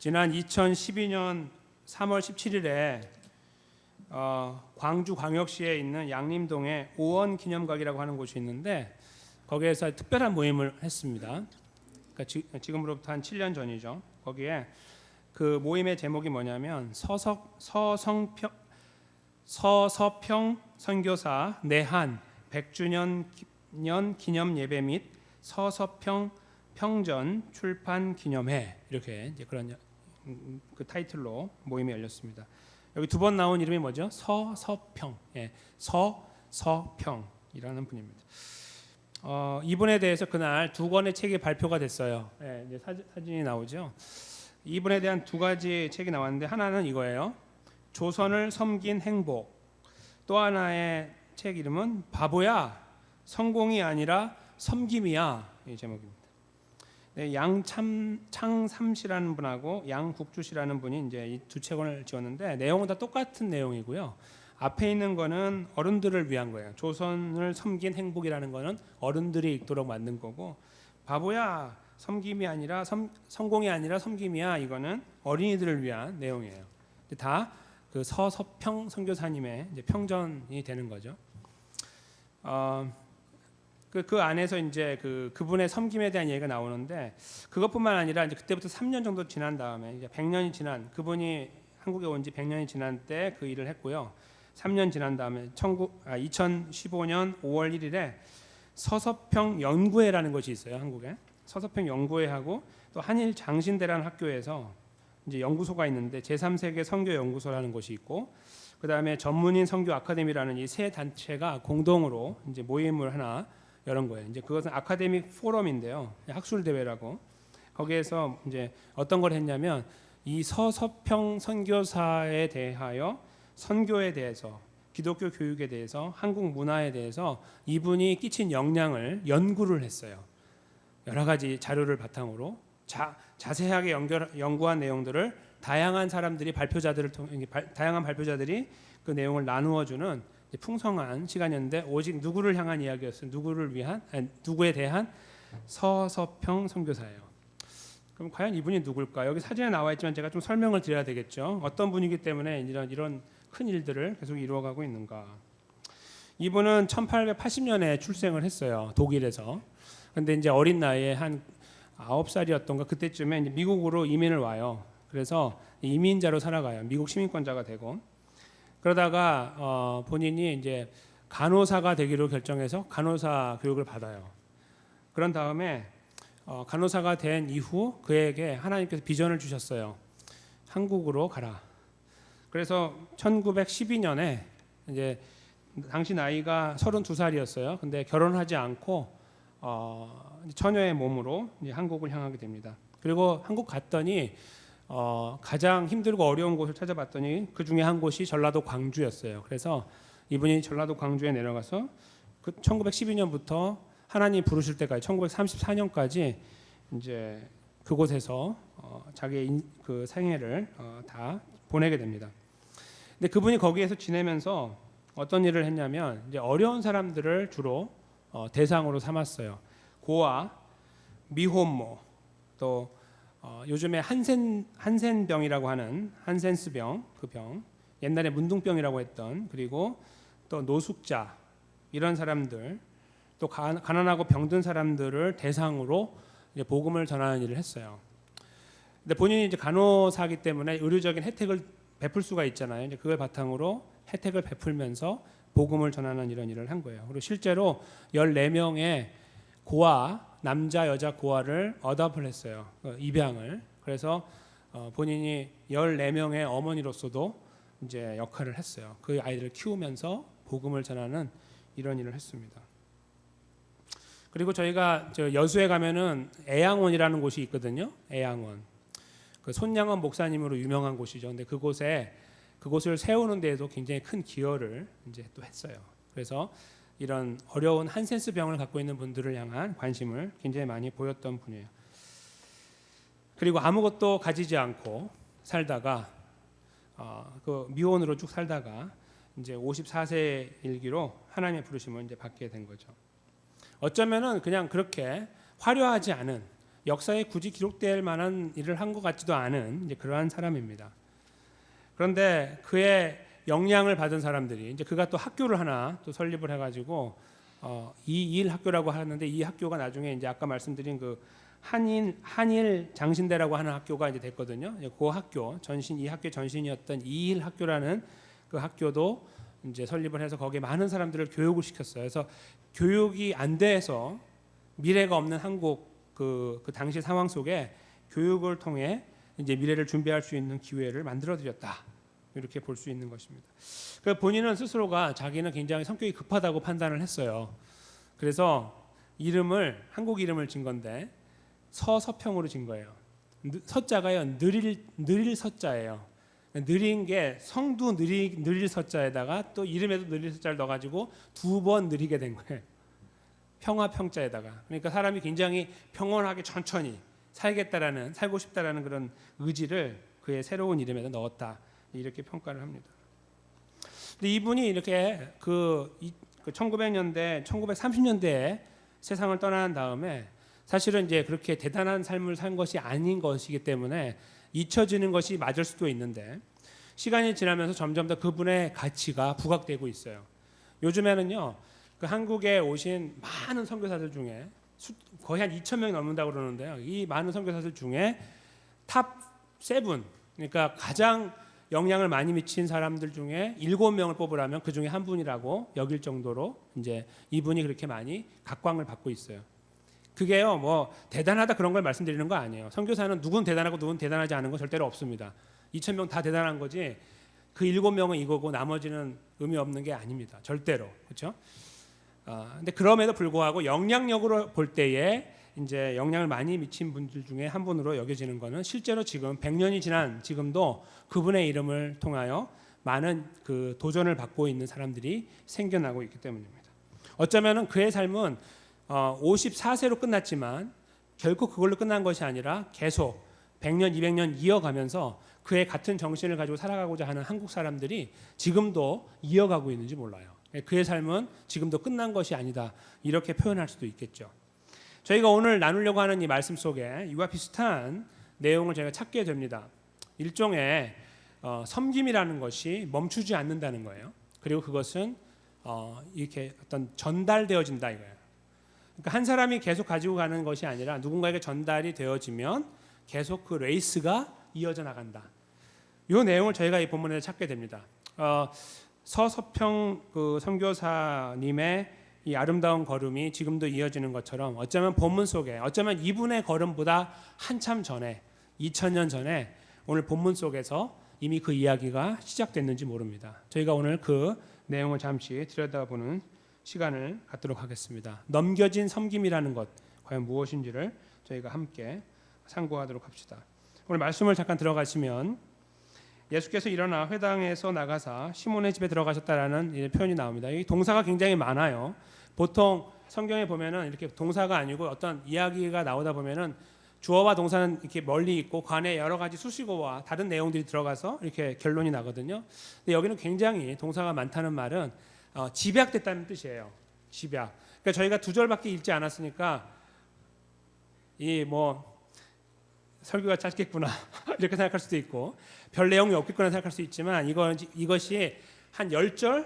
지난 2012년 3월 17일에 광주광역시에 있는 양림동에 오원 기념각이라고 하는 곳이 있는데 거기에서 특별한 모임을 했습니다. 그러니까 지금으로부터 한 7년 전이죠. 거기에 그 모임의 제목이 뭐냐면 서서평 선교사 내한 100주년 기념 예배 및 서서평 평전 출판 기념회, 이렇게 이제 그런 그 타이틀로 모임이 열렸습니다. 여기 두 번 나온 이름이 뭐죠? 서서평, 서서평이라는 분입니다. 이분에 대해서 그날 두 권의 책이 발표가 됐어요. 이제 사진이 나오죠. 이분에 대한 두 가지 책이 나왔는데 하나는 이거예요. 조선을 섬긴 행복. 또 하나의 책 이름은 바보야, 성공이 아니라 섬김이야, 이 제목입니다. 네, 양창삼씨라는 분하고 양국주씨라는 분이 이제 이 두 책을 지었는데 내용은 다 똑같은 내용이고요. 앞에 있는 거는 어른들을 위한 거예요. 조선을 섬긴 행복이라는 거는 어른들이 읽도록 만든 거고, 바보야, 섬김이 아니라 성공이 아니라 섬김이야, 이거는 어린이들을 위한 내용이에요. 다 그 서서평 선교사님의 이제 평전이 되는 거죠. 그 안에서 이제 그분의 섬김에 대한 얘기가 나오는데, 그것뿐만 아니라 이제 그때부터 3년 정도 지난 다음에 이제 100년이 지난, 그분이 한국에 온 지 100년이 지난 때 그 일을 했고요. 3년 지난 다음에 2015년 5월 1일에 서서평 연구회라는 것이 있어요. 한국에 서서평 연구회하고 또 한일 장신대라는 학교에서 이제 연구소가 있는데 제3세계 선교 연구소라는 곳이 있고, 그 다음에 전문인 선교 아카데미라는 이 세 단체가 공동으로 이제 모임을 하나 이런 거예요. 이제 그것은 아카데믹 포럼인데요, 학술 대회라고. 거기에서 이제 어떤 걸 했냐면 이 서서평 선교사에 대하여 선교에 대해서, 기독교 교육에 대해서, 한국 문화에 대해서 이분이 끼친 영향을 연구를 했어요. 여러 가지 자료를 바탕으로 자세하게 연구한 내용들을 다양한 사람들이 다양한 발표자들이 그 내용을 나누어 주는 풍성한 시간이었는데, 오직 누구를 향한 이야기였어요. 누구에 대한 서서평 선교사예요. 그럼 과연 이분이 누굴까? 여기 사진에 나와 있지만 제가 좀 설명을 드려야 되겠죠. 어떤 분이기 때문에 이런 큰 일들을 계속 이루어가고 있는가? 이분은 1880년에 출생을 했어요. 독일에서. 근데 이제 어린 나이에 한 9살이었던가 그때쯤에 이제 미국으로 이민을 와요. 그래서 이민자로 살아가요. 미국 시민권자가 되고. 그러다가 본인이 이제 간호사가 되기로 결정해서 간호사 교육을 받아요. 그런 다음에 간호사가 된 이후 그에게 하나님께서 비전을 주셨어요. 한국으로 가라. 그래서 1912년에 이제 당시 나이가 32살이었어요. 근데 결혼하지 않고 처녀의 몸으로 이제 한국을 향하게 됩니다. 그리고 한국 갔더니 가장 힘들고 어려운 곳을 찾아봤더니 그 중에 한 곳이 전라도 광주였어요. 그래서 이분이 전라도 광주에 내려가서 1912년부터 하나님 부르실 때까지 1934년까지 이제 그곳에서 자기의 그 생애를 다 보내게 됩니다. 근데 그분이 거기에서 지내면서 어떤 일을 했냐면 이제 어려운 사람들을 주로 대상으로 삼았어요. 고아, 미혼모, 또 요즘에 한센병이라고 하는 한센스병, 그 병, 옛날에 문둥병이라고 했던, 그리고 또 노숙자, 이런 사람들, 또 가난하고 병든 사람들을 대상으로 이제 복음을 전하는 일을 했어요. 근데 본인이 이제 간호사이기 때문에 의료적인 혜택을 베풀 수가 있잖아요. 이제 그걸 바탕으로 혜택을 베풀면서 복음을 전하는 이런 일을 한 거예요. 그리고 실제로 14명의 고아, 남자 여자 고아를 어답을 했어요. 입양을. 그래서 본인이 14명의 어머니로서도 이제 역할을 했어요. 그 아이들을 키우면서 복음을 전하는 이런 일을 했습니다. 그리고 저희가 여수에 가면은 애양원이라는 곳이 있거든요. 애양원. 그 손양원 목사님으로 유명한 곳이죠. 근데 그곳을 세우는 데에도 굉장히 큰 기여를 이제 또 했어요. 그래서 이런 어려운 한센스 병을 갖고 있는 분들을 향한 관심을 굉장히 많이 보였던 분이에요. 그리고 아무것도 가지지 않고 살다가 그 미혼으로 쭉 살다가 이제 54세 일기로 하나님의 부르심을 이제 받게 된 거죠. 어쩌면은 그냥 그렇게 화려하지 않은 역사에 굳이 기록될 만한 일을 한 것 같지도 않은 이제 그러한 사람입니다. 그런데 그의 영향을 받은 사람들이 이제 그가 또 학교를 하나 또 설립을 해가지고 이일 학교라고 하는데 이 학교가 나중에 이제 아까 말씀드린 그 한일 장신대라고 하는 학교가 이제 됐거든요. 그 학교 전신 이 학교 전신이었던 이일 학교라는 그 학교도 이제 설립을 해서 거기에 많은 사람들을 교육을 시켰어요. 그래서 교육이 안 돼서 미래가 없는 한국 그 당시 상황 속에 교육을 통해 이제 미래를 준비할 수 있는 기회를 만들어 드렸다. 이렇게 볼 수 있는 것입니다. 그 본인은 스스로가 자기는 굉장히 성격이 급하다고 판단을 했어요. 그래서 한국 이름을 진 건데 서서평으로 진 거예요. 서자가요 느릴 서자예요. 느린 게 성도 느릴 서자에다가 또 이름에도 느릴 서자를 넣어가지고 2번 느리게 된 거예요. 평화 평자에다가. 그러니까 사람이 굉장히 평온하게 천천히 살고 싶다라는 그런 의지를 그의 새로운 이름에다 넣었다. 이렇게 평가를 합니다. 근데 이분이 이렇게 그 1900년대, 1930년대에 세상을 떠난 다음에 사실은 이제 그렇게 대단한 삶을 산 것이 아닌 것이기 때문에 잊혀지는 것이 맞을 수도 있는데 시간이 지나면서 점점 더 그분의 가치가 부각되고 있어요. 요즘에는요, 그 한국에 오신 많은 선교사들 중에 거의 한 2,000명이 넘는다고 그러는데요. 이 많은 선교사들 중에 탑 7, 그러니까 가장 영향을 많이 미친 사람들 중에 7명을 뽑으라면 그 중에 한 분이라고 여길 정도로 이제 이분이 그렇게 많이 각광을 받고 있어요. 그게요, 뭐 대단하다 그런 걸 말씀드리는 거 아니에요. 선교사는 누군 대단하고 누군 대단하지 않은 거 절대로 없습니다. 2,000명 다 대단한 거지. 그 7명은 이거고 나머지는 의미 없는 게 아닙니다. 절대로. 그렇죠? 근데 그럼에도 불구하고 영향력으로 볼 때에 이제 영향을 많이 미친 분들 중에 한 분으로 여겨지는 것은 실제로 지금 100년이 지난 지금도 그분의 이름을 통하여 많은 그 도전을 받고 있는 사람들이 생겨나고 있기 때문입니다. 어쩌면은 그의 삶은 54세로 끝났지만 결코 그걸로 끝난 것이 아니라 계속 100년, 200년 이어가면서 그의 같은 정신을 가지고 살아가고자 하는 한국 사람들이 지금도 이어가고 있는지 몰라요. 그의 삶은 지금도 끝난 것이 아니다. 이렇게 표현할 수도 있겠죠. 저희가 오늘 나누려고 하는 이 말씀 속에 이와 비슷한 내용을 저희가 찾게 됩니다. 일종의 섬김이라는 것이 멈추지 않는다는 거예요. 그리고 그것은 이렇게 어떤 전달되어진다 이거예요. 그러니까 한 사람이 계속 가지고 가는 것이 아니라 누군가에게 전달이 되어지면 계속 그 레이스가 이어져 나간다. 이 내용을 저희가 이 본문에서 찾게 됩니다. 서서평 그 선교사님의 이 아름다운 걸음이 지금도 이어지는 것처럼 어쩌면 본문 속에 어쩌면 이분의 걸음보다 한참 전에 2000년 전에 오늘 본문 속에서 이미 그 이야기가 시작됐는지 모릅니다. 저희가 오늘 그 내용을 잠시 들여다보는 시간을 갖도록 하겠습니다. 넘겨진 섬김이라는 것 과연 무엇인지를 저희가 함께 상고하도록 합시다. 오늘 말씀을 잠깐 들어가시면 예수께서 일어나 회당에서 나가사 시몬의 집에 들어가셨다라는 표현이 나옵니다. 이 동사가 굉장히 많아요. 보통 성경에 보면은 이렇게 동사가 아니고 어떤 이야기가 나오다 보면은 주어와 동사는 이렇게 멀리 있고 그 안에 여러 가지 수식어와 다른 내용들이 들어가서 이렇게 결론이 나거든요. 근데 여기는 굉장히 동사가 많다는 말은 집약됐다는 뜻이에요. 집약. 그러니까 저희가 2절밖에 읽지 않았으니까 이 뭐 설교가 짧겠구나 이렇게 생각할 수도 있고 별 내용이 없겠구나 생각할 수 있지만 이것이 한 10절,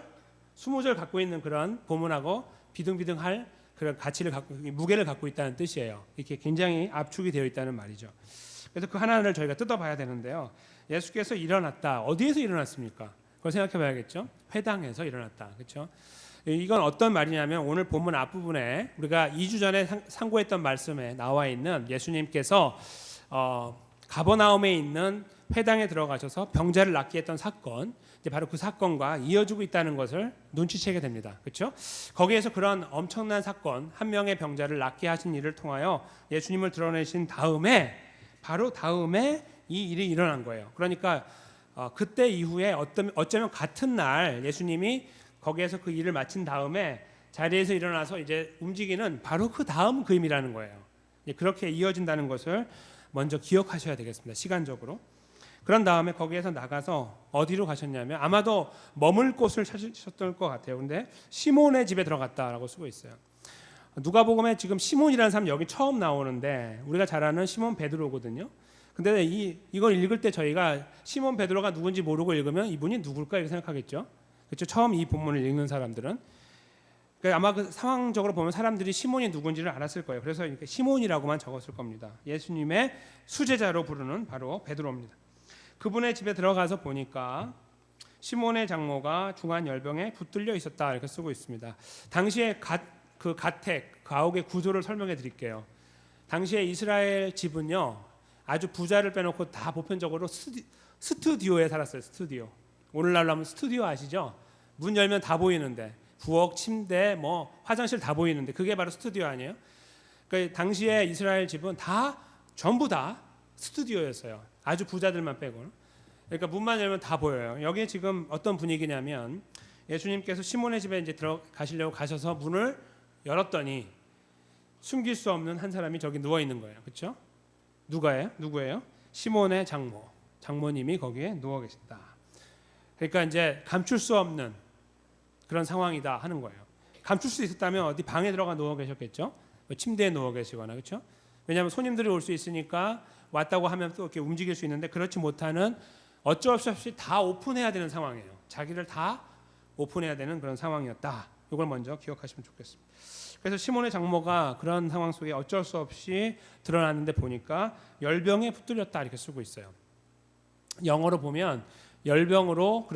20절 갖고 있는 그런 본문하고 비등비등할 그런 가치를 무게를 갖고 있다는 뜻이에요. 이렇게 굉장히 압축이 되어 있다는 말이죠. 그래서 그 하나를 저희가 뜯어봐야 되는데요. 예수께서 일어났다. 어디에서 일어났습니까? 그걸 생각해봐야겠죠. 회당에서 일어났다. 그렇죠? 이건 어떤 말이냐면 오늘 본문 앞부분에 우리가 2주 전에 상고했던 말씀에 나와 있는 예수님께서 가버나움에 있는 회당에 들어가셔서 병자를 낫게 했던 사건, 이제 바로 그 사건과 이어지고 있다는 것을 눈치채게 됩니다. 그렇죠? 거기에서 그런 엄청난 사건, 한 명의 병자를 낫게 하신 일을 통하여 예수님을 드러내신 다음에 바로 다음에 이 일이 일어난 거예요. 그러니까 그때 이후에 어쩌면 같은 날 예수님이 거기에서 그 일을 마친 다음에 자리에서 일어나서 이제 움직이는 바로 그 다음 그림이라는 거예요. 그렇게 이어진다는 것을 먼저 기억하셔야 되겠습니다. 시간적으로. 그런 다음에 거기에서 나가서 어디로 가셨냐면 아마도 머물 곳을 찾으셨던 것 같아요. 근데 시몬의 집에 들어갔다라고 쓰고 있어요. 누가복음에 지금 시몬이라는 사람 여기 처음 나오는데 우리가 잘 아는 시몬 베드로거든요. 근데 이걸 읽을 때 저희가 시몬 베드로가 누군지 모르고 읽으면 이분이 누굴까 이렇게 생각하겠죠. 그렇죠. 처음 이 본문을 읽는 사람들은 그러니까 아마 그 상황적으로 보면 사람들이 시몬이 누군지를 알았을 거예요. 그래서 이렇게 시몬이라고만 적었을 겁니다. 예수님의 수제자로 부르는 바로 베드로입니다. 그분의 집에 들어가서 보니까 시몬의 장모가 중한 열병에 붙들려 있었다 이렇게 쓰고 있습니다. 당시에 그 가택 가옥의 구조를 설명해 드릴게요. 당시에 이스라엘 집은요 아주 부자를 빼놓고 다 보편적으로 스튜디오에 살았어요. 스튜디오. 오늘날로 하면 스튜디오 아시죠? 문 열면 다 보이는데 부엌, 침대, 뭐 화장실 다 보이는데 그게 바로 스튜디오 아니에요? 그러니까 당시에 이스라엘 집은 전부 다 스튜디오였어요. 아주 부자들만 빼고는. 그러니까 문만 열면 다 보여요. 여기 지금 어떤 분위기냐면 예수님께서 시몬의 집에 이제 들어가시려고 가셔서 문을 열었더니 숨길 수 없는 한 사람이 저기 누워 있는 거예요. 그렇죠? 누구예요? 시몬의 장모님이 거기에 누워 계신다. 그러니까 이제 감출 수 없는 그런 상황이다 하는 거예요. 감출 수 있었다면 어디 방에 들어가 누워 계셨겠죠? 침대에 누워 계시거나 그렇죠? 왜냐하면 손님들이 올 수 있으니까 왔다고 하면 또 이렇게 움직일 수 있는데 그렇지 못하는 어쩔 수 없이 다 오픈해야 되는 상황이에요. 자기를 다 오픈해야 되는 그런 상황이었다. 이걸 먼저 기억하시면 좋겠습니다. 그래서 시몬의 장모가 그런 상황 속에 어쩔 수 없이 드러났는데 보니까 열병에 붙들렸다 이렇게 쓰고 있어요. 영어로 보면 열병으로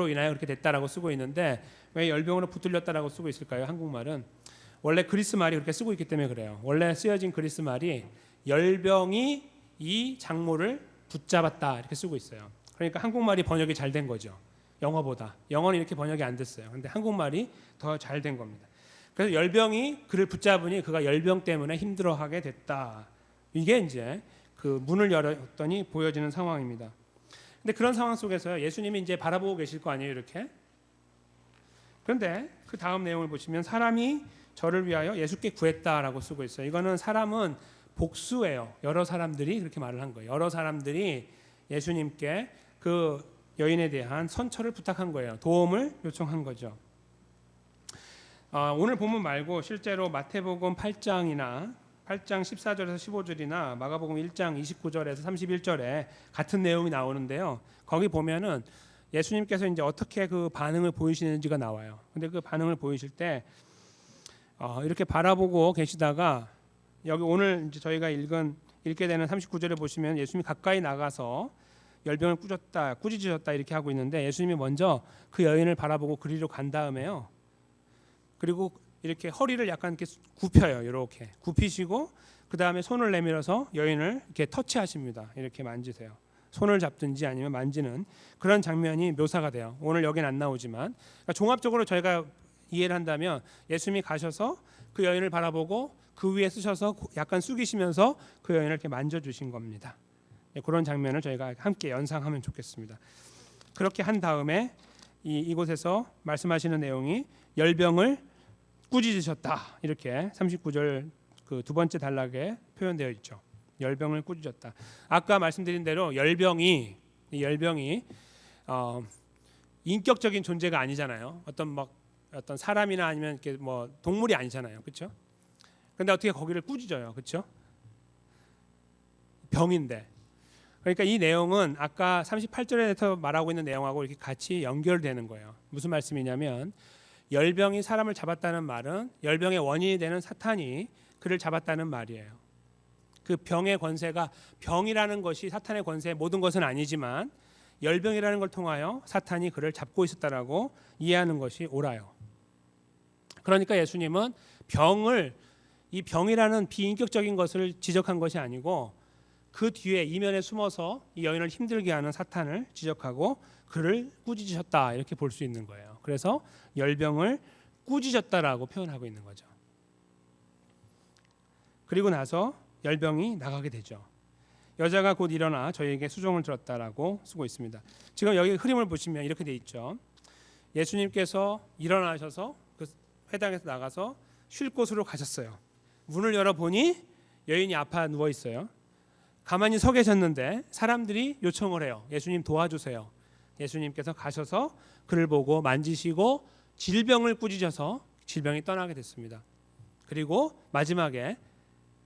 인하여 그렇게 됐다라고 쓰고 있는데 왜 열병으로 붙들렸다라고 쓰고 있을까요? 한국말은 원래 그리스 말이 그렇게 쓰고 있기 때문에 그래요. 원래 쓰여진 그리스 말이 열병이 이 장모를 붙잡았다 이렇게 쓰고 있어요. 그러니까 한국말이 번역이 잘 된 거죠. 영어보다. 영어는 이렇게 번역이 안 됐어요. 근데 한국말이 더 잘 된 겁니다. 그래서 열병이 그를 붙잡으니 그가 열병 때문에 힘들어하게 됐다. 이게 이제 그 문을 열었더니 보여지는 상황입니다. 근데 그런 상황 속에서 예수님이 이제 바라보고 계실 거 아니에요, 이렇게. 그런데 그 다음 내용을 보시면 사람이 저를 위하여 예수께 구했다라고 쓰고 있어요. 이거는 사람은 복수예요. 여러 사람들이 그렇게 말을 한 거예요. 여러 사람들이 예수님께 그 여인에 대한 선처를 부탁한 거예요. 도움을 요청한 거죠. 오늘 본문 말고 실제로 마태복음 8장 14절에서 15절이나 마가복음 1장 29절에서 31절에 같은 내용이 나오는데요. 거기 보면은 예수님께서 이제 어떻게 그 반응을 보이시는지가 나와요. 근데 그 반응을 보이실 때 이렇게 바라보고 계시다가 여기 오늘 이제 저희가 읽게 되는 39절에 보시면 예수님이 가까이 나가서 열병을 꾸짖으셨다 이렇게 하고 있는데 예수님이 먼저 그 여인을 바라보고 그리로 간 다음에요. 그리고 이렇게 허리를 약간 이렇게 굽혀요. 이렇게 굽히시고 그 다음에 손을 내밀어서 여인을 이렇게 터치하십니다. 이렇게 만지세요. 손을 잡든지 아니면 만지는 그런 장면이 묘사가 돼요. 오늘 여긴 안 나오지만 그러니까 종합적으로 저희가 이해를 한다면 예수님이 가셔서 그 여인을 바라보고 그 위에 쓰셔서 약간 숙이시면서 그 여인을 이렇게 만져주신 겁니다. 그런 장면을 저희가 함께 연상하면 좋겠습니다. 그렇게 한 다음에 이곳에서 말씀하시는 내용이 열병을 꾸짖으셨다 이렇게 39절 그 두 번째 단락에 표현되어 있죠. 열병을 꾸짖었다. 아까 말씀드린 대로 열병이 인격적인 존재가 아니잖아요. 어떤 사람이나 아니면 이렇게 뭐 동물이 아니잖아요, 그렇죠? 그런데 어떻게 거기를 꾸짖어요, 그렇죠? 병인데. 그러니까 이 내용은 아까 38절에서 말하고 있는 내용하고 이렇게 같이 연결되는 거예요. 무슨 말씀이냐면 열병이 사람을 잡았다는 말은 열병의 원인이 되는 사탄이 그를 잡았다는 말이에요. 그 병의 권세가 병이라는 것이 사탄의 권세의 모든 것은 아니지만 열병이라는 걸 통하여 사탄이 그를 잡고 있었다라고 이해하는 것이 옳아요. 그러니까 예수님은 이 병이라는 비인격적인 것을 지적한 것이 아니고 그 뒤에 이면에 숨어서 이 여인을 힘들게 하는 사탄을 지적하고 그를 꾸짖으셨다 이렇게 볼 수 있는 거예요. 그래서 열병을 꾸짖었다라고 표현하고 있는 거죠. 그리고 나서 열병이 나가게 되죠. 여자가 곧 일어나 저희에게 수종을 들었다라고 쓰고 있습니다. 지금 여기 흐름을 보시면 이렇게 돼 있죠. 예수님께서 일어나셔서 그 회당에서 나가서 쉴 곳으로 가셨어요. 문을 열어보니 여인이 아파 누워 있어요. 가만히 서 계셨는데 사람들이 요청을 해요. 예수님 도와주세요. 예수님께서 가셔서 그를 보고 만지시고 질병을 꾸짖어서 질병이 떠나게 됐습니다. 그리고 마지막에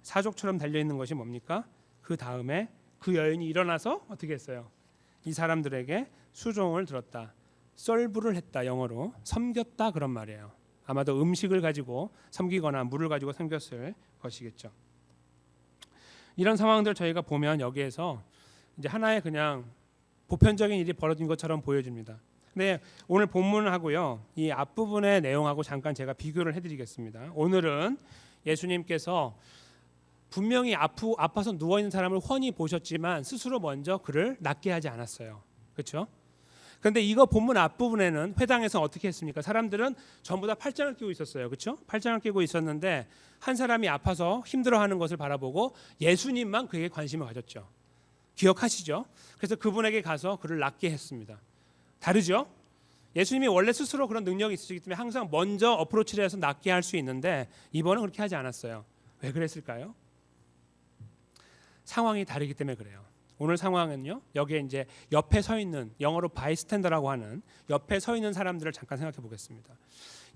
사족처럼 달려있는 것이 뭡니까? 그 다음에 그 여인이 일어나서 어떻게 했어요? 이 사람들에게 수종을 들었다. 설브를 했다. 영어로 섬겼다 그런 말이에요. 아마도 음식을 가지고 섬기거나 물을 가지고 섬겼을 것이겠죠. 이런 상황들 저희가 보면 여기에서 이제 하나의 그냥 보편적인 일이 벌어진 것처럼 보여집니다. 근데 오늘 본문하고요, 이 앞부분의 내용하고 잠깐 제가 비교를 해드리겠습니다. 오늘은 예수님께서 분명히 아파서 누워 있는 사람을 훤히 보셨지만 스스로 먼저 그를 낫게 하지 않았어요. 그렇죠? 그런데 이거 본문 앞부분에는 회당에서 어떻게 했습니까? 사람들은 전부 다 팔짱을 끼고 있었어요. 그렇죠? 팔짱을 끼고 있었는데 한 사람이 아파서 힘들어하는 것을 바라보고 예수님만 그에게 관심을 가졌죠. 기억하시죠? 그래서 그분에게 가서 그를 낫게 했습니다. 다르죠? 예수님이 원래 스스로 그런 능력이 있으시기 때문에 항상 먼저 어프로치를 해서 낫게 할 수 있는데 이번은 그렇게 하지 않았어요. 왜 그랬을까요? 상황이 다르기 때문에 그래요. 오늘 상황은요, 여기에 이제 옆에 서 있는, 영어로 바이스탠더라고 하는 옆에 서 있는 사람들을 잠깐 생각해 보겠습니다.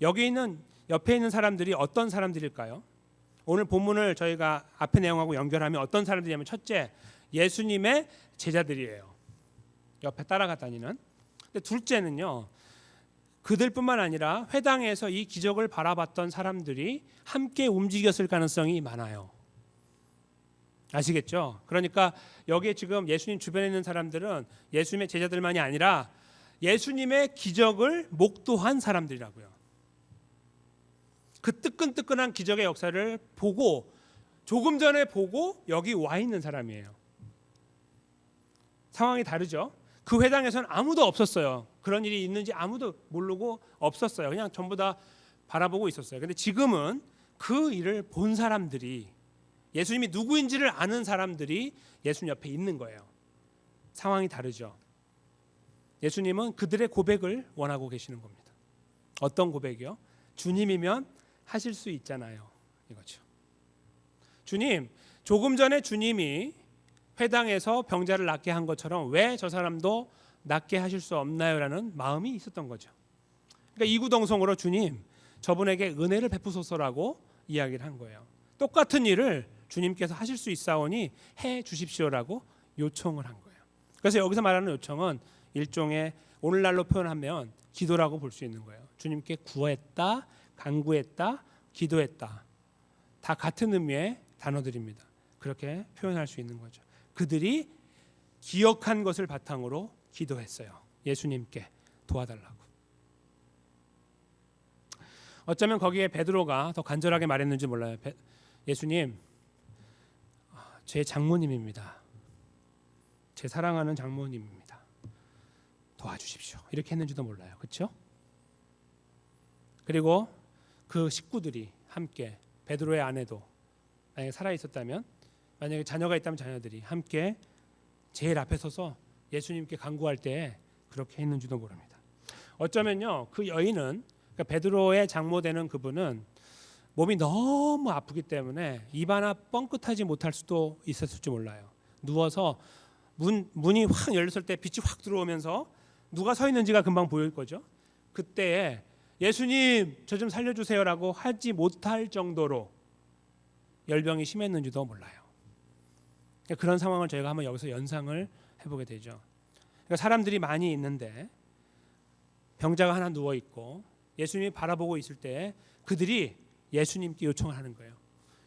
여기 있는 옆에 있는 사람들이 어떤 사람들일까요? 오늘 본문을 저희가 앞의 내용하고 연결하면 어떤 사람들이냐면, 첫째, 예수님의 제자들이에요. 옆에 따라가 다니는. 근데 둘째는요, 그들뿐만 아니라 회당에서 이 기적을 바라봤던 사람들이 함께 움직였을 가능성이 많아요. 아시겠죠? 그러니까 여기에 지금 예수님 주변에 있는 사람들은 예수님의 제자들만이 아니라 예수님의 기적을 목도한 사람들이라고요. 그 뜨끈뜨끈한 기적의 역사를 보고, 조금 전에 보고 여기 와 있는 사람이에요. 상황이 다르죠? 그 회당에서는 아무도 없었어요. 그런 일이 있는지 아무도 모르고 없었어요. 그냥 전부 다 바라보고 있었어요. 근데 지금은 그 일을 본 사람들이, 예수님이 누구인지를 아는 사람들이 예수님 옆에 있는 거예요. 상황이 다르죠. 예수님은 그들의 고백을 원하고 계시는 겁니다. 어떤 고백이요? 주님이면 하실 수 있잖아요. 이거죠. 주님, 조금 전에 주님이 회당에서 병자를 낫게 한 것처럼 왜 저 사람도 낫게 하실 수 없나요? 라는 마음이 있었던 거죠. 그러니까 이구동성으로 주님, 저분에게 은혜를 베푸소서라고 이야기를 한 거예요. 똑같은 일을 주님께서 하실 수 있사오니 해 주십시오라고 요청을 한 거예요. 그래서 여기서 말하는 요청은 일종의 오늘날로 표현하면 기도라고 볼 수 있는 거예요. 주님께 구했다, 간구했다, 기도했다. 다 같은 의미의 단어들입니다. 그렇게 표현할 수 있는 거죠. 그들이 기억한 것을 바탕으로 기도했어요. 예수님께 도와달라고. 어쩌면 거기에 베드로가 더 간절하게 말했는지 몰라요. 예수님, 제 장모님입니다. 제 사랑하는 장모님입니다. 도와주십시오. 이렇게 했는지도 몰라요. 그렇죠? 그리고 그 식구들이 함께, 베드로의 아내도 만약에 살아 있었다면, 만약에 자녀가 있다면 자녀들이 함께 제일 앞에 서서 예수님께 간구할 때 그렇게 했는지도 모릅니다. 어쩌면요, 그 여인은, 그러니까 베드로의 장모 되는 그분은 몸이 너무 아프기 때문에 입 하나 뻥끗하지 못할 수도 있었을지 몰라요. 누워서 문이 확 열렸을 때 빛이 확 들어오면서 누가 서 있는지가 금방 보일 거죠. 그때에 예수님 저 좀 살려주세요라고 하지 못할 정도로 열병이 심했는지도 몰라요. 그런 상황을 저희가 한번 여기서 연상을 해보게 되죠. 그러니까 사람들이 많이 있는데 병자가 하나 누워 있고 예수님이 바라보고 있을 때 그들이 예수님께 요청을 하는 거예요.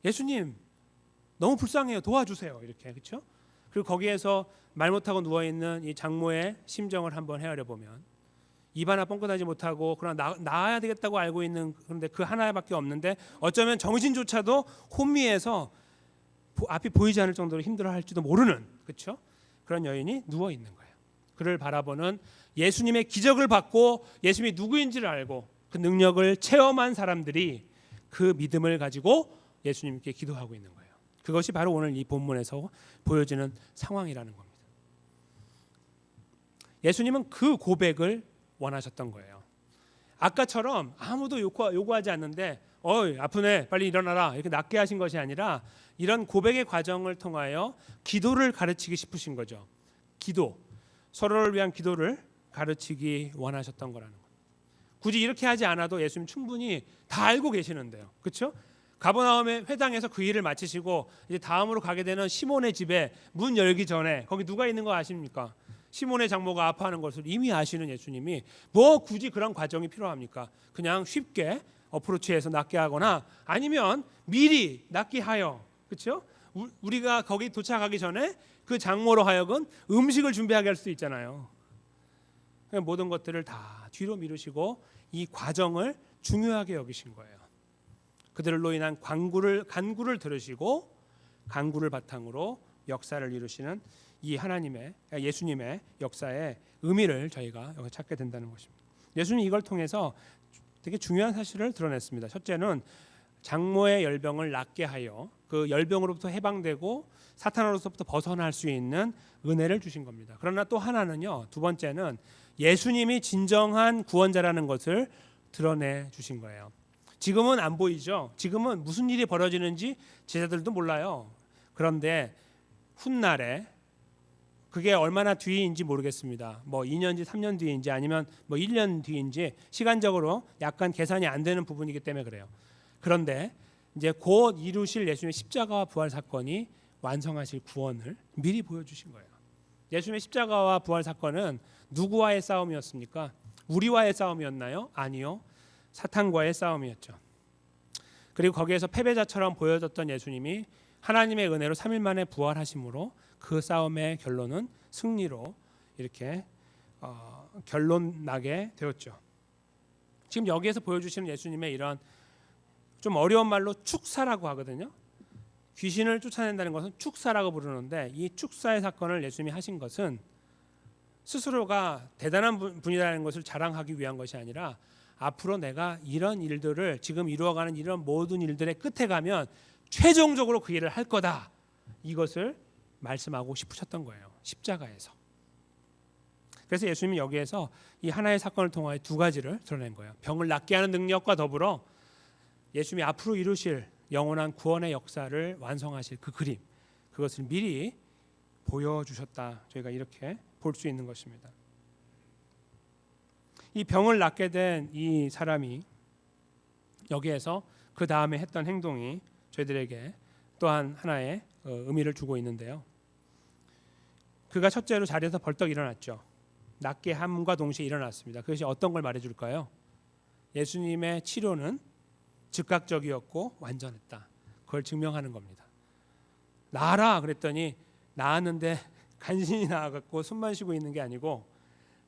예수님, 너무 불쌍해요. 도와주세요. 이렇게, 그렇죠? 그리고 거기에서 말 못하고 누워 있는 이 장모의 심정을 한번 헤아려 보면, 입 하나 뻥끗하지 못하고 그러나 나아야 되겠다고 알고 있는, 그런데 그 하나밖에 없는데 어쩌면 정신조차도 혼미해서 앞이 보이지 않을 정도로 힘들어할지도 모르는, 그렇죠? 그런 여인이 누워 있는 거예요. 그를 바라보는, 예수님의 기적을 받고 예수님이 누구인지를 알고 그 능력을 체험한 사람들이 그 믿음을 가지고 예수님께 기도하고 있는 거예요. 그것이 바로 오늘 이 본문에서 보여지는 상황이라는 겁니다. 예수님은 그 고백을 원하셨던 거예요. 아까처럼 아무도 요구하지 않는데 어이 아프네 빨리 일어나라 이렇게 낫게 하신 것이 아니라 이런 고백의 과정을 통하여 기도를 가르치기 싶으신 거죠. 기도, 서로를 위한 기도를 가르치기 원하셨던 거라는 거예요. 굳이 이렇게 하지 않아도 예수님 충분히 다 알고 계시는데요. 그렇죠? 가버나움의 회당에서 그 일을 마치시고 이제 다음으로 가게 되는 시몬의 집에 문 열기 전에 거기 누가 있는 거 아십니까? 시몬의 장모가 아파하는 것을 이미 아시는 예수님이 뭐 굳이 그런 과정이 필요합니까? 그냥 쉽게 어프로치해서 낫게 하거나 아니면 미리 낫게 하여, 그렇죠? 우리가 거기 도착하기 전에 그 장모로 하여금 음식을 준비하게 할 수도 있잖아요. 모든 것들을 다 뒤로 미루시고 이 과정을 중요하게 여기신 거예요. 그들로 인한 간구를 들으시고 간구를 바탕으로 역사를 이루시는 이 하나님의, 예수님의 역사의 의미를 저희가 여기 찾게 된다는 것입니다. 예수님이 이걸 통해서 되게 중요한 사실을 드러냈습니다. 첫째는 장모의 열병을 낫게 하여 그 열병으로부터 해방되고 사탄으로부터 벗어날 수 있는 은혜를 주신 겁니다. 그러나 또 하나는요, 두 번째는 예수님이 진정한 구원자라는 것을 드러내 주신 거예요. 지금은 안 보이죠. 지금은 무슨 일이 벌어지는지 제자들도 몰라요. 그런데 훗날에 그게 얼마나 뒤인지 모르겠습니다. 뭐 2년 뒤, 3년 뒤인지 아니면 뭐 1년 뒤인지 시간적으로 약간 계산이 안 되는 부분이기 때문에 그래요. 그런데 이제 곧 이루실 예수님의 십자가와 부활 사건이 완성하실 구원을 미리 보여주신 거예요. 예수님의 십자가와 부활 사건은 누구와의 싸움이었습니까? 우리와의 싸움이었나요? 아니요. 사탄과의 싸움이었죠. 그리고 거기에서 패배자처럼 보여졌던 예수님이 하나님의 은혜로 3일 만에 부활하심으로 그 싸움의 결론은 승리로 이렇게 결론 나게 되었죠. 지금 여기에서 보여주시는 예수님의 이런 좀 어려운 말로 축사라고 하거든요. 귀신을 쫓아낸다는 것은 축사라고 부르는데 이 축사의 사건을 예수님이 하신 것은 스스로가 대단한 분이라는 것을 자랑하기 위한 것이 아니라 앞으로 내가 이런 일들을 지금 이루어가는 이런 모든 일들의 끝에 가면 최종적으로 그 일을 할 거다. 이것을 말씀하고 싶으셨던 거예요. 십자가에서. 그래서 예수님이 여기에서 이 하나의 사건을 통하여 두 가지를 드러낸 거예요. 병을 낫게 하는 능력과 더불어 예수님이 앞으로 이루실 영원한 구원의 역사를 완성하실 그 그림, 그것을 미리 보여주셨다. 저희가 이렇게 볼 수 있는 것입니다. 이 병을 낫게 된 이 사람이 여기에서 그 다음에 했던 행동이 저희들에게 또한 하나의 의미를 주고 있는데요. 그가 첫째로 자리에서 벌떡 일어났죠. 낫게 함과 동시에 일어났습니다. 그것이 어떤 걸 말해줄까요? 예수님의 치료는 즉각적이었고 완전했다. 그걸 증명하는 겁니다. 나아라 그랬더니 나았는데 간신히 나아갔고 숨만 쉬고 있는 게 아니고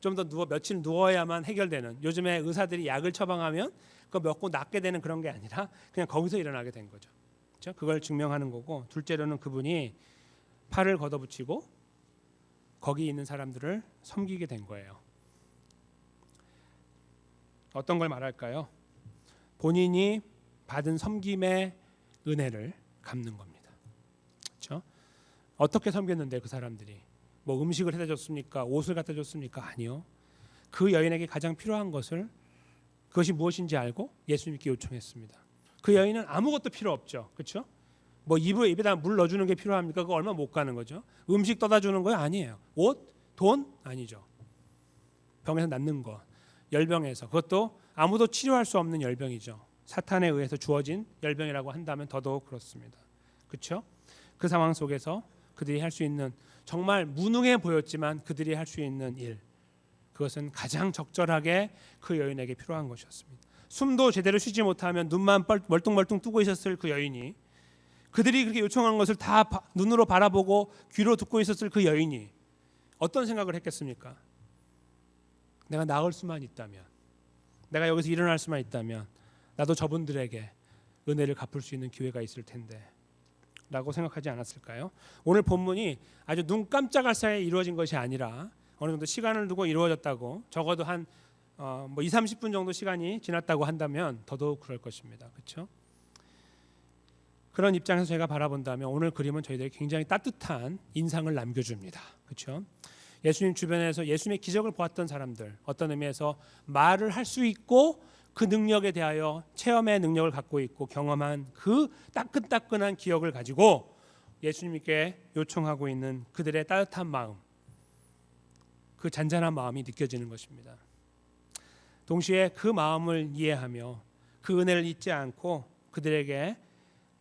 좀 더 며칠 누워야만 해결되는, 요즘에 의사들이 약을 처방하면 그거 먹고 낫게 되는 그런 게 아니라 그냥 거기서 일어나게 된 거죠. 그렇죠? 그걸 증명하는 거고, 둘째로는 그분이 팔을 걷어붙이고 거기 있는 사람들을 섬기게 된 거예요. 어떤 걸 말할까요? 본인이 받은 섬김의 은혜를 갚는 겁니다. 그렇죠? 어떻게 섬겼는데 그 사람들이 뭐 음식을 해다 줬습니까? 옷을 갖다 줬습니까? 아니요. 그 여인에게 가장 필요한 것을, 그것이 무엇인지 알고 예수님께 요청했습니다. 그 여인은 아무것도 필요 없죠. 그렇죠? 뭐 입에다 물 넣어주는 게 필요합니까? 그거 얼마 못 가는 거죠. 음식 떠다 주는 거 아니에요. 옷, 돈 아니죠. 병에서 낫는 것, 열병에서, 그것도 아무도 치료할 수 없는 열병이죠. 사탄에 의해서 주어진 열병이라고 한다면 더더욱 그렇습니다. 그렇죠? 그 상황 속에서 그들이 할 수 있는, 정말 무능해 보였지만 그들이 할 수 있는 일, 그것은 가장 적절하게 그 여인에게 필요한 것이었습니다. 숨도 제대로 쉬지 못하면 눈만 멀뚱멀뚱 뜨고 있었을 그 여인이, 그들이 그렇게 요청한 것을 다 눈으로 바라보고 귀로 듣고 있었을 그 여인이 어떤 생각을 했겠습니까? 내가 나을 수만 있다면, 내가 여기서 일어날 수만 있다면 나도 저분들에게 은혜를 갚을 수 있는 기회가 있을 텐데 라고 생각하지 않았을까요? 오늘 본문이 아주 눈 깜짝할 사이에 이루어진 것이 아니라 어느 정도 시간을 두고 이루어졌다고, 적어도 한 2, 30분 정도 시간이 지났다고 한다면 더더욱 그럴 것입니다. 그렇죠? 그런 입장에서 제가 바라본다면 오늘 그림은 저희들에게 굉장히 따뜻한 인상을 남겨줍니다. 그렇죠? 예수님 주변에서 예수님의 기적을 보았던 사람들, 어떤 의미에서 말을 할 수 있고 그 능력에 대하여 체험의 능력을 갖고 있고 경험한 그 따끈따끈한 기억을 가지고 예수님께 요청하고 있는 그들의 따뜻한 마음, 그 잔잔한 마음이 느껴지는 것입니다. 동시에 그 마음을 이해하며 그 은혜를 잊지 않고 그들에게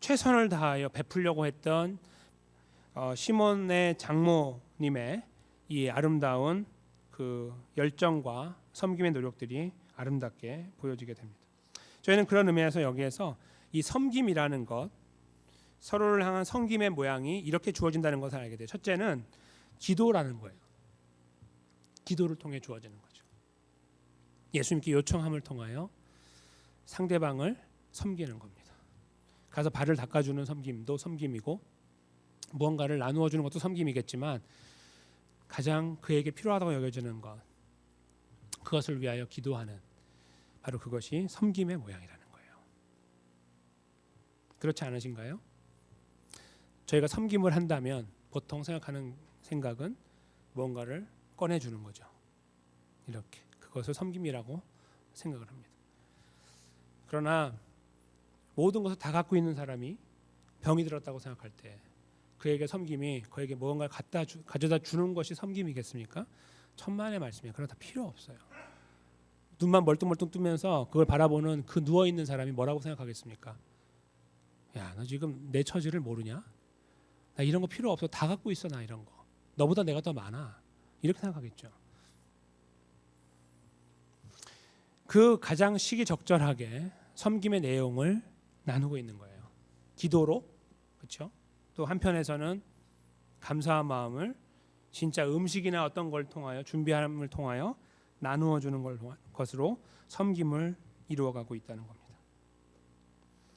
최선을 다하여 베풀려고 했던 시몬의 장모님의 이 아름다운 그 열정과 섬김의 노력들이 아름답게 보여지게 됩니다. 저희는 그런 의미에서 여기에서 이 섬김이라는 것, 서로를 향한 섬김의 모양이 이렇게 주어진다는 것을 알게 돼요. 첫째는 기도라는 거예요. 기도를 통해 주어지는 거죠. 예수님께 요청함을 통하여 상대방을 섬기는 겁니다. 가서 발을 닦아주는 섬김도 섬김이고 무언가를 나누어 주는 것도 섬김이겠지만 가장 그에게 필요하다고 여겨지는 것, 그것을 위하여 기도하는, 바로 그것이 섬김의 모양이라는 거예요. 그렇지 않으신가요? 저희가 섬김을 한다면 보통 생각하는 생각은 무언가를 꺼내주는 거죠. 이렇게 그것을 섬김이라고 생각을 합니다. 그러나 모든 것을 다 갖고 있는 사람이 병이 들었다고 생각할 때 그에게 섬김이 그에게 무언가를 가져다 주는 것이 섬김이겠습니까? 천만의 말씀이에요. 그러나 다 필요 없어요. 눈만 멀뚱멀뚱 뜨면서 그걸 바라보는 그 누워있는 사람이 뭐라고 생각하겠습니까? 야, 너 지금 내 처지를 모르냐? 나 이런 거 필요 없어. 다 갖고 있어. 나 이런 거. 너보다 내가 더 많아. 이렇게 생각하겠죠. 그 가장 시기적절하게 섬김의 내용을 나누고 있는 거예요. 기도로, 그렇죠? 또 한편에서는 감사한 마음을 진짜 음식이나 어떤 걸 통하여 준비함을 통하여 나누어 주는 것으로 섬김을 이루어가고 있다는 겁니다.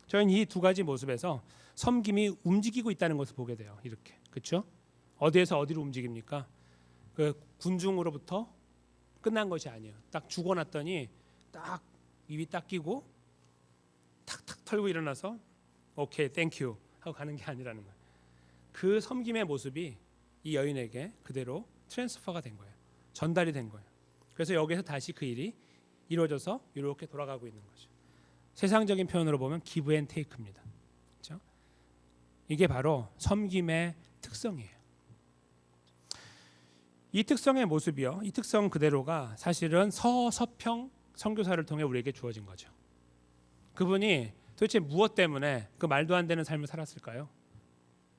저희는 이 두 가지 모습에서 섬김이 움직이고 있다는 것을 보게 돼요. 이렇게, 그렇죠? 어디에서 어디로 움직입니까? 그 군중으로부터 끝난 것이 아니에요. 딱 죽어놨더니 딱 입이 딱 끼고 탁탁 털고 일어나서 오케이, 땡큐 하고 가는 게 아니라는 거예요. 그 섬김의 모습이 이 여인에게 그대로 트랜스퍼가 된 거예요. 전달이 된 거예요. 그래서 여기서 다시 그 일이 이루어져서 이렇게 돌아가고 있는 거죠. 세상적인 표현으로 보면 기브 앤 테이크입니다. 그렇죠? 이게 바로 섬김의 특성이에요. 이 특성의 모습이요, 이 특성 그대로가 사실은 서서평 선교사를 통해 우리에게 주어진 거죠. 그분이 도대체 무엇 때문에 그 말도 안 되는 삶을 살았을까요?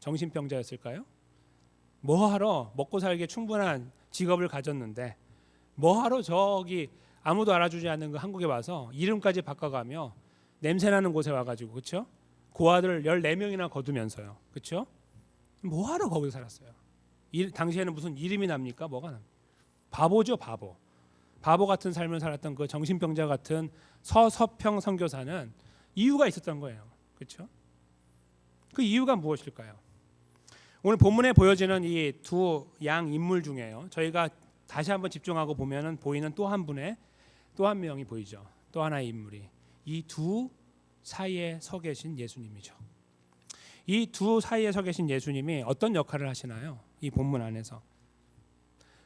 정신병자였을까요? 뭐하러 먹고 살기에 충분한 직업을 가졌는데 뭐하러 저기 아무도 알아주지 않는 그 한국에 와서 이름까지 바꿔가며 냄새나는 곳에 와가지고, 그렇죠? 고아들 14명이나 거두면서요, 그렇죠? 뭐하러 거기서 살았어요? 당시에는 무슨 이름이 납니까? 뭐가 납니까? 바보죠, 바보. 바보 같은 삶을 살았던 그 정신병자 같은 서서평 선교사는 이유가 있었던 거예요, 그렇죠? 그 이유가 무엇일까요? 오늘 본문에 보여지는 이 두 양 인물 중에요, 저희가 다시 한번 집중하고 보면은 보이는 또 한 분의 또 한 명이 보이죠. 또 하나의 인물이 이 두 사이에 서 계신 예수님이죠. 이 두 사이에 서 계신 예수님이 어떤 역할을 하시나요? 이 본문 안에서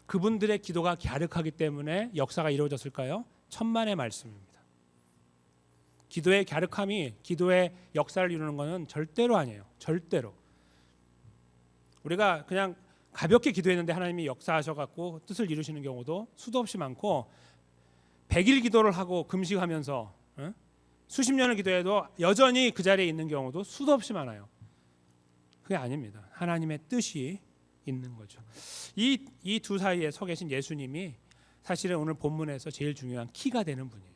그분들의 기도가 갸륵하기 때문에 역사가 이루어졌을까요? 천만의 말씀입니다. 기도의 갸륵함이 기도의 역사를 이루는 것은 절대로 아니에요. 절대로. 우리가 그냥 가볍게 기도했는데 하나님이 역사하셔갖고 뜻을 이루시는 경우도 수도 없이 많고, 100일 기도를 하고 금식하면서 수십 년을 기도해도 여전히 그 자리에 있는 경우도 수도 없이 많아요. 그게 아닙니다. 하나님의 뜻이 있는 거죠. 이 두 사이에 서 계신 예수님이 사실은 오늘 본문에서 제일 중요한 키가 되는 분이에요.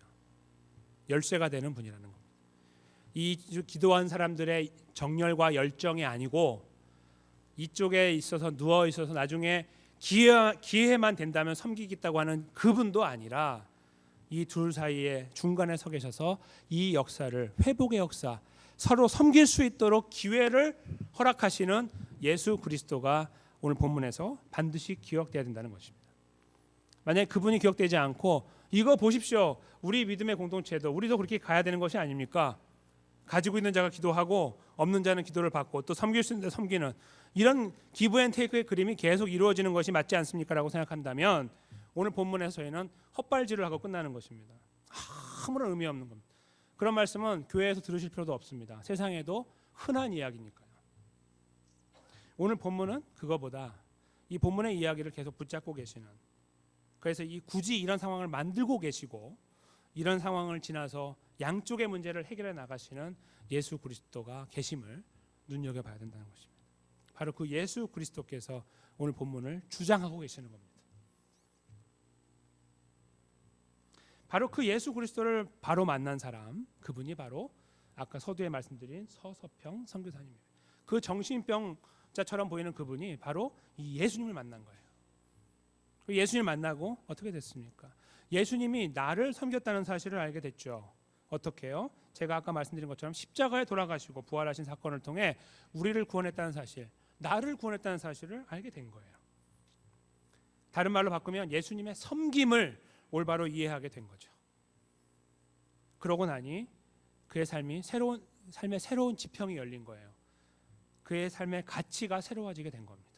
열쇠가 되는 분이라는 겁니다. 이 기도한 사람들의 정열과 열정이 아니고 이쪽에 있어서 누워 있어서 나중에 기회만 된다면 섬기겠다고 하는 그분도 아니라 이 둘 사이에 중간에 서 계셔서 이 역사를, 회복의 역사, 서로 섬길 수 있도록 기회를 허락하시는 예수 그리스도가 오늘 본문에서 반드시 기억돼야 된다는 것입니다. 만약에 그분이 기억되지 않고 이거 보십시오, 우리 믿음의 공동체도 우리도 그렇게 가야 되는 것이 아닙니까? 가지고 있는 자가 기도하고 없는 자는 기도를 받고 또 섬길 수 있는 데 섬기는, 이런 기브 앤 테이크의 그림이 계속 이루어지는 것이 맞지 않습니까? 라고 생각한다면 오늘 본문에서 저희는 헛발질을 하고 끝나는 것입니다. 아무런 의미 없는 겁니다. 그런 말씀은 교회에서 들으실 필요도 없습니다. 세상에도 흔한 이야기니까요. 오늘 본문은 그거보다 이 본문의 이야기를 계속 붙잡고 계시는, 그래서 굳이 이런 상황을 만들고 계시고 이런 상황을 지나서 양쪽의 문제를 해결해 나가시는 예수 그리스도가 계심을 눈여겨봐야 된다는 것입니다. 바로 그 예수 그리스도께서 오늘 본문을 주장하고 계시는 겁니다. 바로 그 예수 그리스도를 바로 만난 사람, 그분이 바로 아까 서두에 말씀드린 서서평 선교사님입니다. 그 정신병자처럼 보이는 그분이 바로 이 예수님을 만난 거예요. 예수님을 만나고 어떻게 됐습니까? 예수님이 나를 섬겼다는 사실을 알게 됐죠. 어떻게요? 제가 아까 말씀드린 것처럼 십자가에 돌아가시고 부활하신 사건을 통해 우리를 구원했다는 사실, 나를 구원했다는 사실을 알게 된 거예요. 다른 말로 바꾸면 예수님의 섬김을 올바로 이해하게 된 거죠. 그러고 나니 그의 삶의 새로운 지평이 열린 거예요. 그의 삶의 가치가 새로워지게 된 겁니다.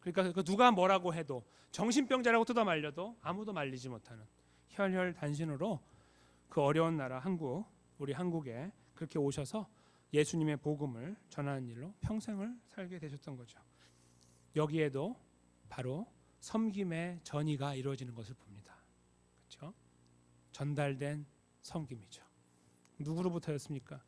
그러니까 누가 뭐라고 해도 정신병자라고 뜯어 말려도 아무도 말리지 못하는 혈혈단신으로 그 어려운 나라 한국, 우리 한국에 그렇게 오셔서 예수님의 복음을 전하는 일로 평생을 살게 되셨던 거죠. 여기에도 바로 섬김의 전이가 이루어지는 것을 봅니다. 그렇죠? 전달된 섬김이죠. 누구로부터였습니까?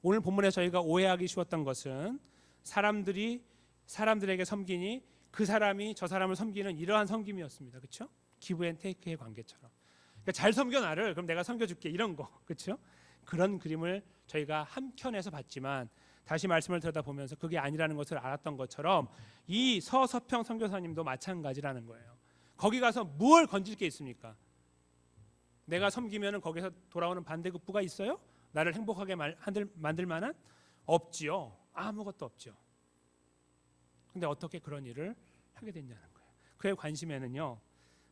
오늘 본문에 저희가 오해하기 쉬웠던 것은 사람들에게 섬기니 그 사람이 저 사람을 섬기는 이러한 섬김이었습니다. 그렇죠? 기브 앤 테이크의 관계처럼. 그러니까 잘 섬겨 나를, 그럼 내가 섬겨줄게, 이런 거. 그렇죠? 그런 그림을 저희가 한켠에서 봤지만 다시 말씀을 들여다보면서 그게 아니라는 것을 알았던 것처럼 이 서서평 선교사님도 마찬가지라는 거예요. 거기 가서 뭘 건질 게 있습니까? 내가 섬기면 거기서 돌아오는 반대급부가 있어요? 나를 행복하게 만들 만한? 없지요. 아무것도 없죠. 근데 어떻게 그런 일을 하게 됐냐는 거예요. 그의 관심에는요,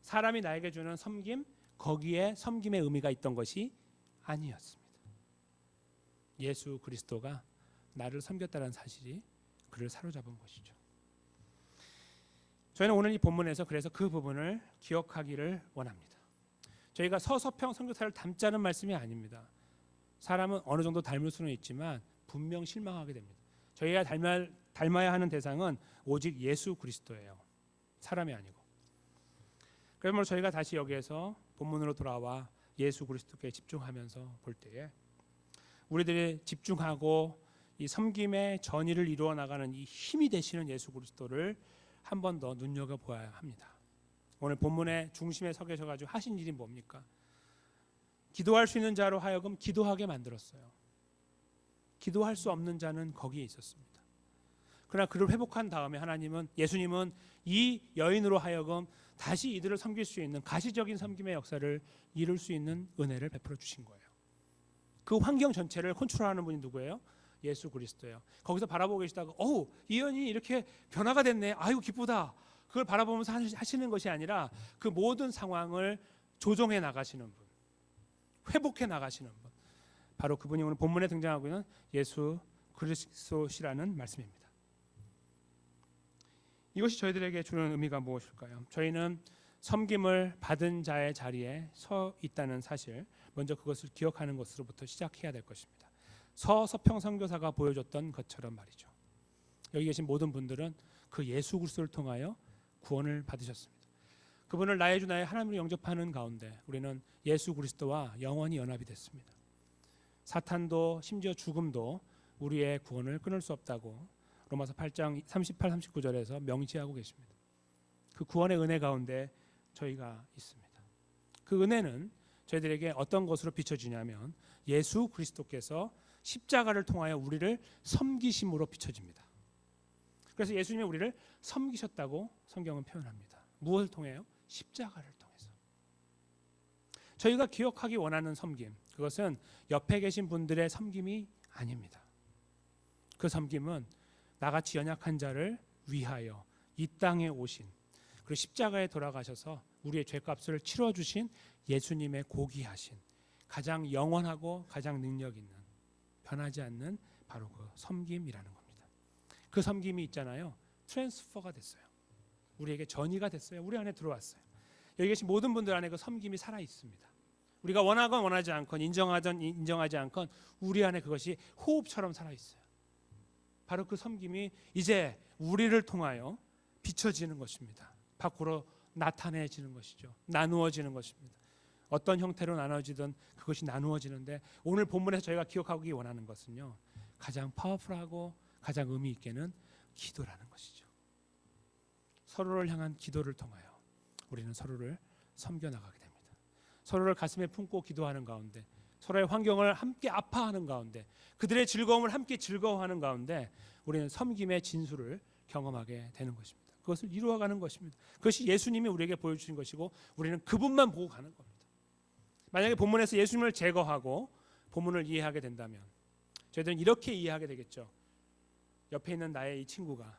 사람이 나에게 주는 섬김, 거기에 섬김의 의미가 있던 것이 아니었습니다. 예수 그리스도가 나를 섬겼다는 사실이 그를 사로잡은 것이죠. 저희는 오늘 이 본문에서 그래서 그 부분을 기억하기를 원합니다. 저희가 서서평 선교사를 닮자는 말씀이 아닙니다. 사람은 어느 정도 닮을 수는 있지만 분명 실망하게 됩니다. 저희가 닮아야 하는 대상은 오직 예수 그리스도예요. 사람이 아니고. 그러므로 저희가 다시 여기에서 본문으로 돌아와 예수 그리스도께 집중하면서 볼 때에 우리들이 집중하고 이 섬김의 전의를 이루어 나가는 이 힘이 되시는 예수 그리스도를 한 번 더 눈여겨보아야 합니다. 오늘 본문의 중심에 서 계셔가지고 하신 일이 뭡니까? 기도할 수 있는 자로 하여금 기도하게 만들었어요. 기도할 수 없는 자는 거기에 있었습니다. 그러나 그를 회복한 다음에 예수님은 이 여인으로 하여금 다시 이들을 섬길 수 있는 가시적인 섬김의 역사를 이룰 수 있는 은혜를 베풀어 주신 거예요. 그 환경 전체를 컨트롤하는 분이 누구예요? 예수 그리스도예요. 거기서 바라보고 계시다가 이 여인이 이렇게 변화가 됐네. 아이고 기쁘다. 그걸 바라보면서 하시는 것이 아니라 그 모든 상황을 조정해 나가시는 분, 회복해 나가시는 분, 바로 그분이 오늘 본문에 등장하고 있는 예수 그리스도시라는 말씀입니다. 이것이 저희들에게 주는 의미가 무엇일까요? 저희는 섬김을 받은 자의 자리에 서 있다는 사실, 먼저 그것을 기억하는 것으로부터 시작해야 될 것입니다. 서서평 선교사가 보여줬던 것처럼 말이죠. 여기 계신 모든 분들은 그 예수 그리스도를 통하여 구원을 받으셨습니다. 그분을 나의 주 나의 하나님으로 영접하는 가운데 우리는 예수 그리스도와 영원히 연합이 됐습니다. 사탄도 심지어 죽음도 우리의 구원을 끊을 수 없다고 로마서 8장 38, 39절에서 명시하고 계십니다. 그 구원의 은혜 가운데 저희가 있습니다. 그 은혜는 저희들에게 어떤 것으로 비춰지냐면 예수 그리스도께서 십자가를 통하여 우리를 섬기심으로 비춰집니다. 그래서 예수님이 우리를 섬기셨다고 성경은 표현합니다. 무엇을 통해요? 십자가를 통해서. 저희가 기억하기 원하는 섬김, 그것은 옆에 계신 분들의 섬김이 아닙니다. 그 섬김은 나같이 연약한 자를 위하여 이 땅에 오신, 그리고 십자가에 돌아가셔서 우리의 죄값을 치러주신 예수님의 고귀하신 가장 영원하고 가장 능력 있는, 변하지 않는 바로 그 섬김이라는 겁니다. 그 섬김이 있잖아요. 트랜스퍼가 됐어요. 우리에게 전이가 됐어요. 우리 안에 들어왔어요. 여기 계신 모든 분들 안에 그 섬김이 살아 있습니다. 우리가 원하건 원하지 않건, 인정하든 인정하지 않건 우리 안에 그것이 호흡처럼 살아 있어요. 바로 그 섬김이 이제 우리를 통하여 비춰지는 것입니다. 밖으로 나타내지는 것이죠. 나누어지는 것입니다. 어떤 형태로 나눠지든 그것이 나누어지는데, 오늘 본문에서 저희가 기억하기 원하는 것은요, 가장 파워풀하고 가장 의미 있게는 기도라는 것이죠. 서로를 향한 기도를 통하여 우리는 서로를 섬겨나가게 됩니다. 서로를 가슴에 품고 기도하는 가운데, 서로의 환경을 함께 아파하는 가운데, 그들의 즐거움을 함께 즐거워하는 가운데 우리는 섬김의 진수를 경험하게 되는 것입니다. 그것을 이루어가는 것입니다. 그것이 예수님이 우리에게 보여주신 것이고, 우리는 그분만 보고 가는 겁니다. 만약에 본문에서 예수님을 제거하고 본문을 이해하게 된다면 저희들은 이렇게 이해하게 되겠죠. 옆에 있는 나의 이 친구가,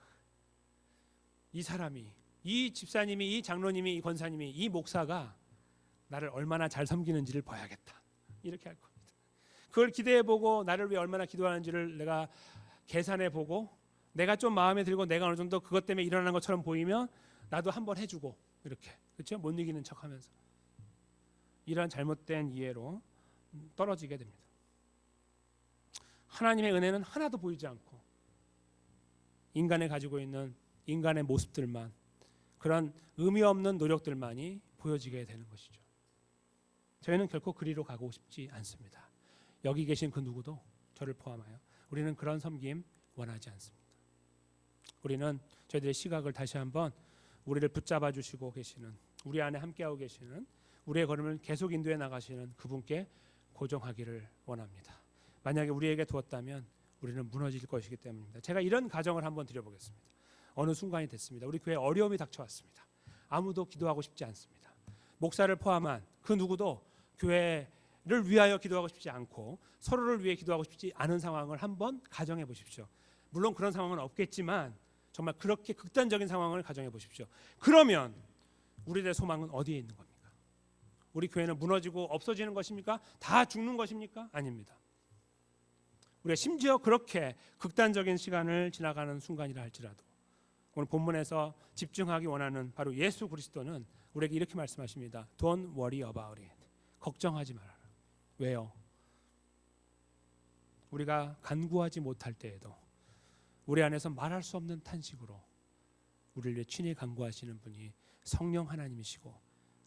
이 사람이, 이 집사님이, 이 장로님이, 이 권사님이, 이 목사가 나를 얼마나 잘 섬기는지를 봐야겠다, 이렇게 할 겁니다. 그걸 기대해보고 나를 위해 얼마나 기도하는지를 내가 계산해보고, 내가 좀 마음에 들고 내가 어느 정도 그것 때문에 일어나는 것처럼 보이면 나도 한번 해주고, 이렇게, 그렇죠? 못 이기는 척하면서 이러한 잘못된 이해로 떨어지게 됩니다. 하나님의 은혜는 하나도 보이지 않고 인간이 가지고 있는 인간의 모습들만, 그런 의미 없는 노력들만이 보여지게 되는 것이죠. 저희는 결코 그리로 가고 싶지 않습니다. 여기 계신 그 누구도, 저를 포함하여 우리는 그런 섬김 원하지 않습니다. 우리는 저희들의 시각을 다시 한번 우리를 붙잡아 주시고 계시는, 우리 안에 함께하고 계시는, 우리의 걸음을 계속 인도해 나가시는 그분께 고정하기를 원합니다. 만약에 우리에게 두었다면 우리는 무너질 것이기 때문입니다. 제가 이런 가정을 한번 드려보겠습니다. 어느 순간이 됐습니다. 우리 교회에 어려움이 닥쳐왔습니다. 아무도 기도하고 싶지 않습니다. 목사를 포함한 그 누구도 교회를 위하여 기도하고 싶지 않고 서로를 위해 기도하고 싶지 않은 상황을 한번 가정해 보십시오. 물론 그런 상황은 없겠지만 정말 그렇게 극단적인 상황을 가정해 보십시오. 그러면 우리들의 소망은 어디에 있는 겁니까? 우리 교회는 무너지고 없어지는 것입니까? 다 죽는 것입니까? 아닙니다. 우리가 심지어 그렇게 극단적인 시간을 지나가는 순간이라 할지라도 오늘 본문에서 집중하기 원하는 바로 예수 그리스도는 우리에게 이렇게 말씀하십니다. Don't worry about it. 걱정하지 말아라. 왜요? 우리가 간구하지 못할 때에도 우리 안에서 말할 수 없는 탄식으로 우리를 위해 친히 간구하시는 분이 성령 하나님이시고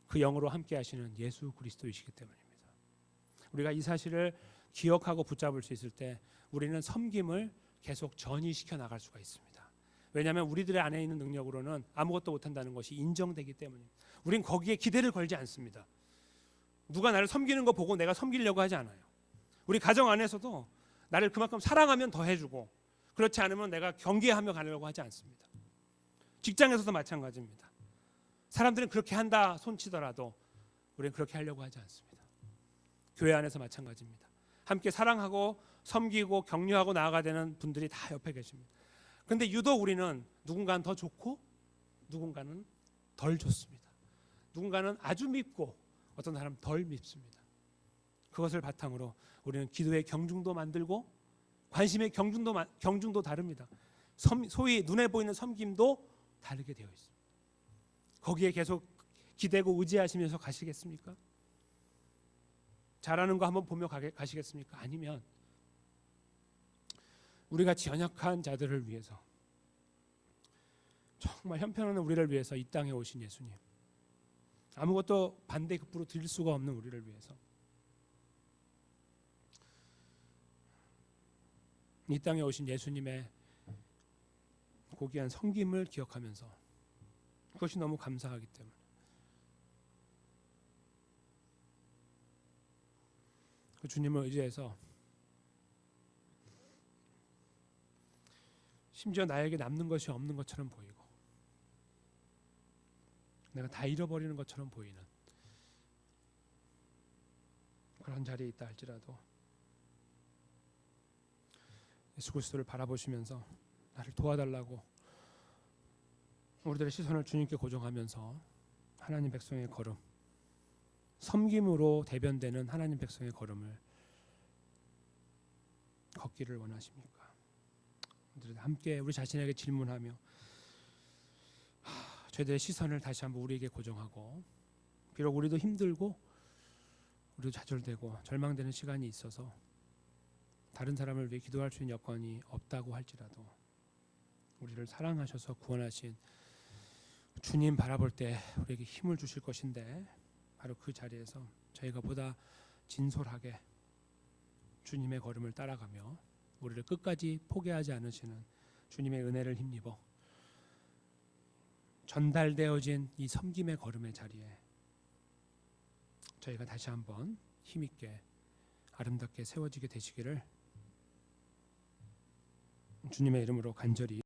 그 영으로 함께 하시는 예수 그리스도이시기 때문입니다. 우리가 이 사실을 기억하고 붙잡을 수 있을 때 우리는 섬김을 계속 전이시켜 나갈 수가 있습니다. 왜냐하면 우리들의 안에 있는 능력으로는 아무것도 못한다는 것이 인정되기 때문입니다. 우린 거기에 기대를 걸지 않습니다. 누가 나를 섬기는 거 보고 내가 섬기려고 하지 않아요. 우리 가정 안에서도 나를 그만큼 사랑하면 더 해주고, 그렇지 않으면 내가 경계하며 가려고 하지 않습니다. 직장에서도 마찬가지입니다. 사람들은 그렇게 한다 손치더라도 우리는 그렇게 하려고 하지 않습니다. 교회 안에서 마찬가지입니다. 함께 사랑하고 섬기고 격려하고 나아가야 되는 분들이 다 옆에 계십니다. 그런데 유독 우리는 누군가는 더 좋고 누군가는 덜 좋습니다. 누군가는 아주 밉고 어떤 사람은 덜 밉습니다. 그것을 바탕으로 우리는 기도의 경중도 만들고 관심의 경중도 다릅니다. 소위 눈에 보이는 섬김도 다르게 되어 있습니다. 거기에 계속 기대고 의지하시면서 가시겠습니까? 잘하는 거 한번 보며 가시겠습니까? 아니면 우리같이 연약한 자들을 위해서, 정말 형편없는 우리를 위해서 이 땅에 오신 예수님, 아무것도 반대급부로 드릴 수가 없는 우리를 위해서 이 땅에 오신 예수님의 고귀한 섬김을 기억하면서, 그것이 너무 감사하기 때문에 그 주님을 의지해서 심지어 나에게 남는 것이 없는 것처럼 보이고 내가 다 잃어버리는 것처럼 보이는 그런 자리에 있다 할지라도 예수 그리스도를 바라보시면서 나를 도와달라고 우리들의 시선을 주님께 고정하면서 하나님 백성의 걸음, 섬김으로 대변되는 하나님 백성의 걸음을 걷기를 원하십니까? 함께 우리 자신에게 질문하며 저희들의 시선을 다시 한번 우리에게 고정하고, 비록 우리도 힘들고 우리도 좌절되고 절망되는 시간이 있어서 다른 사람을 위해 기도할 수 있는 여건이 없다고 할지라도 우리를 사랑하셔서 구원하신 주님 바라볼 때 우리에게 힘을 주실 것인데, 바로 그 자리에서 저희가 보다 진솔하게 주님의 걸음을 따라가며 우리를 끝까지 포기하지 않으시는 주님의 은혜를 힘입어 전달되어진 이 섬김의 걸음의 자리에 저희가 다시 한번 힘있게 아름답게 세워지게 되시기를 주님의 이름으로 간절히